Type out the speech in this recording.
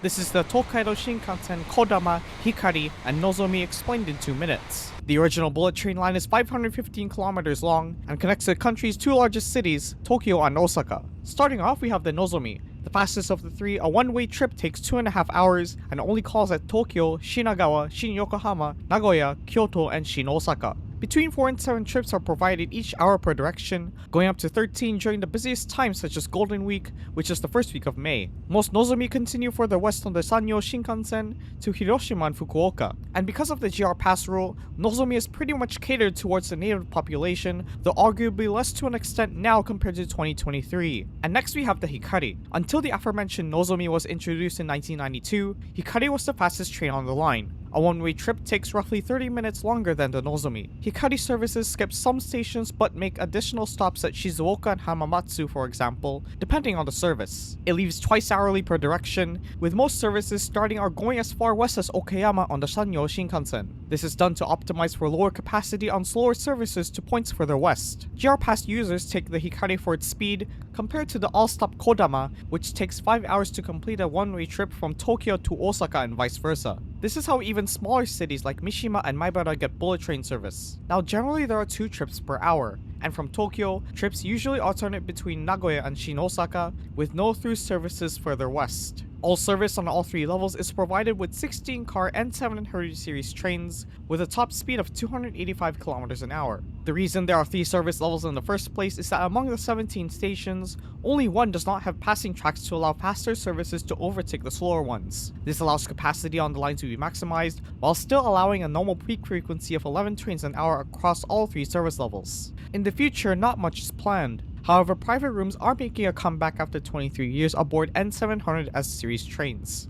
This is the Tokaido Shinkansen, Kodama, Hikari, and Nozomi explained in 2 minutes. The original bullet train line is 515 kilometers long and connects the country's two largest cities, Tokyo and Osaka. Starting off, we have the Nozomi. The fastest of the three, a one-way trip takes 2.5 hours and only calls at Tokyo, Shinagawa, Shin-Yokohama, Nagoya, Kyoto, and Shin-Osaka. Between 4 and 7 trips are provided each hour per direction, going up to 13 during the busiest times such as Golden Week, which is the first week of May. Most Nozomi continue further west on the Sanyo Shinkansen to Hiroshima and Fukuoka. And because of the GR Pass rule, Nozomi is pretty much catered towards the native population, though arguably less to an extent now compared to 2023. And next we have the Hikari. Until the aforementioned Nozomi was introduced in 1992, Hikari was the fastest train on the line. A one-way trip takes roughly 30 minutes longer than the Nozomi. Hikari services skip some stations but make additional stops at Shizuoka and Hamamatsu, for example, depending on the service. It leaves twice hourly per direction, with most services starting or going as far west as Okayama on the Sanyo Shinkansen. This is done to optimize for lower capacity on slower services to points further west. GR Pass users take the Hikari for its speed, compared to the all-stop Kodama, which takes 5 hours to complete a one-way trip from Tokyo to Osaka and vice versa. This is how even smaller cities like Mishima and Maibara get bullet train service. Now generally there are 2 trips per hour, and from Tokyo, trips usually alternate between Nagoya and Shin-Osaka, with no through services further west. All service on all 3 levels is provided with 16-car N730 series trains with a top speed of 285 km an hour. The reason there are 3 service levels in the first place is that among the 17 stations, only one does not have passing tracks to allow faster services to overtake the slower ones. This allows capacity on the line to be maximized, while still allowing a normal peak frequency of 11 trains an hour across all 3 service levels. In the future, not much is planned. However, private rooms are making a comeback after 23 years aboard N700S series trains.